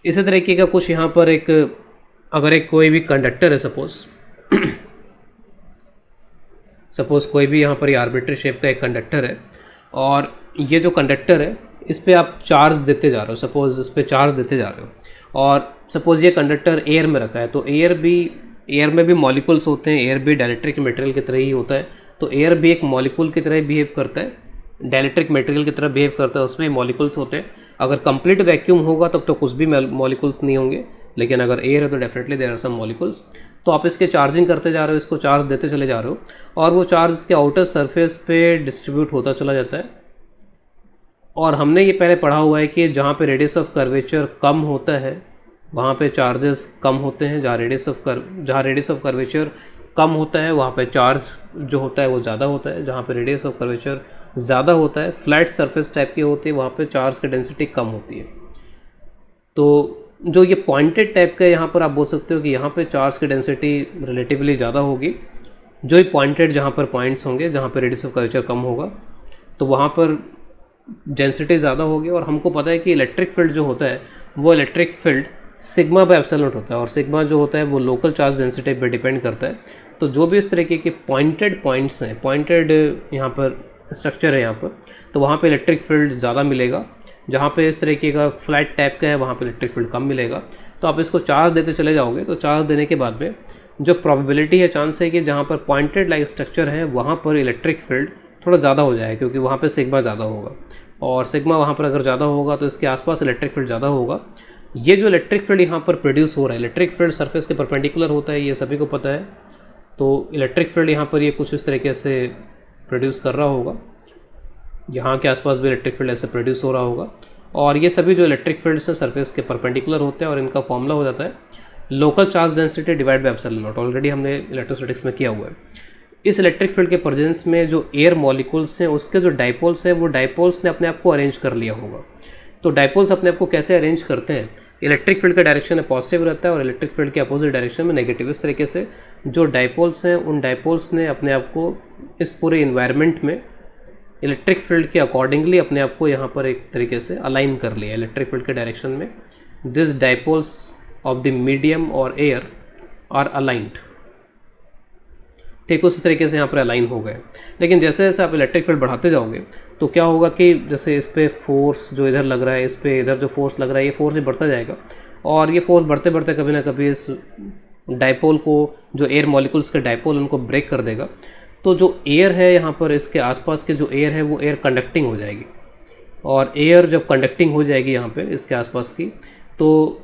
इसी तरीके का कुछ यहाँ पर एक, अगर एक कोई भी कंडक्टर है, सपोज कोई भी यहाँ पर ये आर्बिट्री शेप का एक कंडक्टर है, और ये जो कंडक्टर है इस पर आप चार्ज देते जा रहे हो, सपोज इस पर चार्ज देते जा रहे हो, और सपोज ये कंडक्टर एयर में रखा है, तो एयर में भी मॉलिक्यूल्स होते हैं, एयर भी डायलेक्ट्रिक मटेरियल की तरह ही होता है। तो एयर भी एक मॉलिक्यूल की तरह बिहेव करता है, डायलेक्ट्रिक मटेरियल की तरह बिहेव करता है, उसमें मॉलिक्यूल्स होते हैं। अगर कंप्लीट वैक्यूम होगा तब तो कुछ भी मॉलिक्यूल्स नहीं होंगे, लेकिन अगर एयर है तो definitely there are some molecules. तो आप इसके चार्जिंग करते जा रहे हो, इसको चार्ज देते चले जा रहे हो, और वो चार्ज इसके आउटर सरफेस पे डिस्ट्रीब्यूट होता चला जाता है। और हमने ये पहले पढ़ा हुआ है कि जहाँ पे रेडियस ऑफ कर्वेचर कम होता है वहाँ पे चार्जेस कम होते हैं, जहाँ रेडियस ऑफ कर्वेचर कम होता है वहाँ पे चार्ज जो होता है वो ज़्यादा होता है। जहाँ पे रेडियस ऑफ कर्वेचर ज़्यादा होता है, फ्लैट सरफेस टाइप की होती है, वहाँ पे चार्ज की डेंसिटी कम होती है। तो जो ये पॉइंटेड टाइप का यहाँ पर आप बोल सकते हो कि यहाँ पे चार्ज की डेंसिटी रिलेटिवली ज़्यादा होगी। जो ही पॉइंटेड जहाँ पर पॉइंट्स होंगे, जहाँ पर रेडियस ऑफ कर्वेचर कम होगा, तो वहाँ पर डेंसिटी ज़्यादा होगी। और हमको पता है कि इलेक्ट्रिक फील्ड जो होता है वो electric field sigma by epsilon not होता है, और सिग्मा जो होता है वो लोकल चार्ज डेंसिटी पे डिपेंड करता है। तो जो भी इस तरीके के पॉइंटेड पॉइंट्स हैं, पॉइंटेड यहाँ पर स्ट्रक्चर है यहाँ पर, तो वहाँ पे इलेक्ट्रिक फील्ड ज़्यादा मिलेगा। जहाँ पे इस तरीके का फ्लैट टाइप का है वहाँ पे इलेक्ट्रिक फील्ड कम मिलेगा। तो आप इसको चार्ज देते चले जाओगे, तो चार्ज देने के बाद में जो प्रोबेबिलिटी है, चांस है कि जहाँ पर पॉइंटेड लाइक स्ट्रक्चर है वहाँ पर इलेक्ट्रिक फील्ड थोड़ा ज़्यादा हो जाए, क्योंकि वहाँ पे सिग्मा ज़्यादा होगा, और सिग्मा वहाँ पर अगर ज़्यादा होगा तो इसके आसपास इलेक्ट्रिक फील्ड ज़्यादा होगा। ये जो इलेक्ट्रिक फील्ड यहाँ पर प्रोड्यूस हो रहा है, इलेक्ट्रिक फील्ड सरफेस के परपेंडिकुलर होता है, ये सभी को पता है। तो इलेक्ट्रिक फील्ड यहाँ पर ये कुछ इस तरीके से प्रोड्यूस कर रहा होगा, यहाँ के आसपास भी इलेक्ट्रिक फील्ड ऐसे प्रोड्यूस हो रहा होगा। और ये सभी जो इलेक्ट्रिक फील्ड्स हैं सरफेस के परपेंडिकुलर होते हैं, और इनका फॉर्मूला हो जाता है local charge density divide by epsilon not. Already हमने इलेक्ट्रोस्टैटिक्स में किया हुआ है। इस इलेक्ट्रिक फील्ड के प्रेजेंस में जो एयर मॉलिक्यूल्स हैं उसके जो डाइपोल्स हैं, वो डाइपोल्स ने अपने आप को अरेंज कर लिया होगा। तो डाइपोल्स अपने आप को कैसे अरेंज करते हैं, इलेक्ट्रिक फील्ड का डायरेक्शन में पॉजिटिव रहता है और इलेक्ट्रिक फील्ड के अपोजिट डायरेक्शन में नेगेटिव। इस तरीके से जो डाइपोल्स हैं उन डाइपोल्स ने अपने आप को इस पूरे इन्वायरमेंट में इलेक्ट्रिक फील्ड के अकॉर्डिंगली अपने आप को यहाँ पर एक तरीके से अलाइन कर लिया इलेक्ट्रिक फील्ड के डायरेक्शन में। This dipoles of the medium और एयर आर अलाइंड। ठीक उसी तरीके से यहाँ पर अलाइन हो गए। लेकिन जैसे जैसे आप इलेक्ट्रिक फील्ड बढ़ाते जाओगे तो क्या होगा कि जैसे इस पर फोर्स जो इधर लग रहा है, इस पर इधर जो फोर्स लग रहा है, ये फोर्स ही बढ़ता जाएगा, और ये फोर्स बढ़ते बढ़ते कभी ना कभी इस डाइपोल को, जो एयर मॉलिक्यूल्स के डाइपोल, उनको ब्रेक कर देगा। तो जो एयर है यहाँ पर, इसके आसपास के जो एयर है वो एयर कंडक्टिंग हो जाएगी, और एयर जब कंडक्टिंग हो जाएगी यहाँ पे इसके आसपास की, तो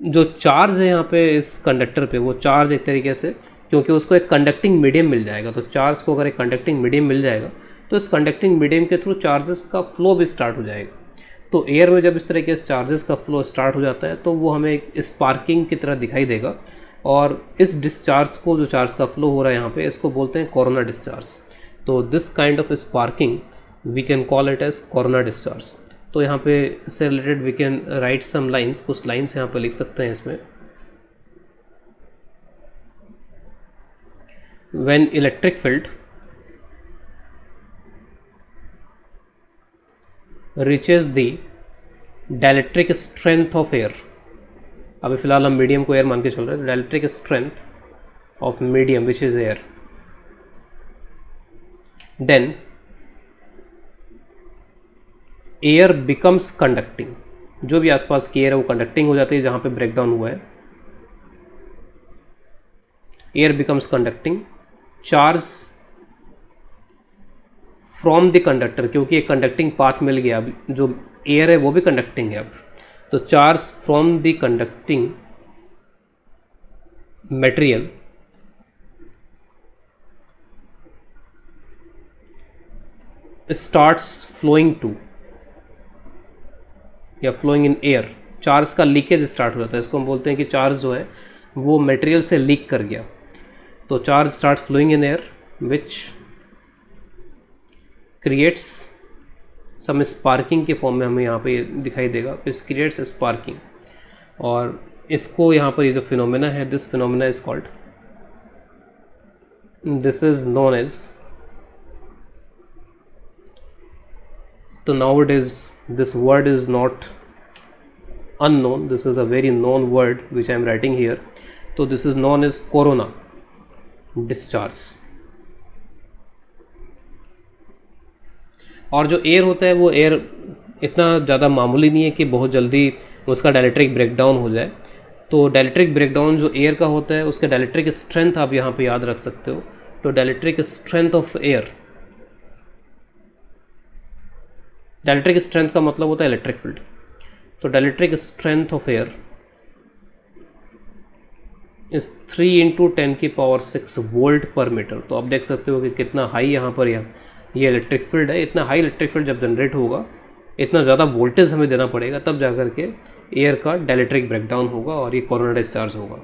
जो चार्ज है यहाँ पे इस कंडक्टर पे, वो चार्ज एक तरीके से, क्योंकि उसको एक कंडक्टिंग मीडियम मिल जाएगा, तो चार्ज को अगर एक कंडक्टिंग मीडियम मिल जाएगा तो इस कंडक्टिंग मीडियम के थ्रू चार्जेस का फ्लो भी स्टार्ट हो जाएगा। तो एयर में जब इस तरीके से चार्जेस का फ्लो स्टार्ट हो जाता है तो वो हमें एक स्पार्किंग की तरह दिखाई देगा, और इस डिस्चार्ज को, जो चार्ज का फ्लो हो रहा है यहाँ पे, इसको बोलते हैं कोरोना डिस्चार्ज। तो this kind of sparking we can call it as corona discharge. तो यहाँ पे इससे related we can write some lines, कुछ लाइन्स यहाँ पे लिख सकते हैं इसमें। When electric field reaches the dielectric strength of air, अभी फिलहाल हम मीडियम को एयर मान के चल रहे हैं, dielectric strength of medium which is air, then air becomes conducting। जो भी आसपास की एयर है वो कंडक्टिंग हो जाती है जहाँ पे ब्रेकडाउन हुआ है। Air becomes conducting, charge from the conductor, क्योंकि एक कंडक्टिंग पाथ मिल गया, अब जो एयर है वो भी कंडक्टिंग है अब, तो charge from the conducting material starts flowing to, या फ्लोइंग इन एयर, चार्ज का लीकेज स्टार्ट हो जाता है। इसको हम बोलते हैं कि चार्ज जो है वो मटेरियल से लीक कर गया। तो charge start flowing in air which creates some sparking के फॉर्म में हमें यहाँ पे दिखाई देगा, इस क्रिएट्स स्पार्किंग। और इसको यहाँ पर ये जो फिनोमेना है, this phenomena is called, this is known as, तो now it is, this word is not unknown, this is a very known word which I am writing here. तो this is known as corona discharge। और जो air होता है वो air इतना ज़्यादा मामूली नहीं है कि बहुत जल्दी उसका डायलेक्ट्रिक ब्रेकडाउन हो जाए। तो डायलेक्ट्रिक ब्रेकडाउन जो एयर का होता है उसके डायलेक्ट्रिक स्ट्रेंथ आप यहाँ पे याद रख सकते हो। तो dielectric strength of air, dielectric strength का मतलब होता है इलेक्ट्रिक फील्ड। तो डायलेक्ट्रिक स्ट्रेंथ ऑफ एयर इस 3 × 10⁶ वोल्ट पर मीटर। तो आप देख सकते हो कि कितना हाई यहाँ पर ये इलेक्ट्रिक फील्ड है। इतना हाई इलेक्ट्रिक फील्ड जब जनरेट होगा, इतना ज़्यादा वोल्टेज हमें देना पड़ेगा, तब जा कर के एयर का डायलेक्ट्रिक ब्रेकडाउन होगा और ये कोरोना डिस्चार्ज होगा।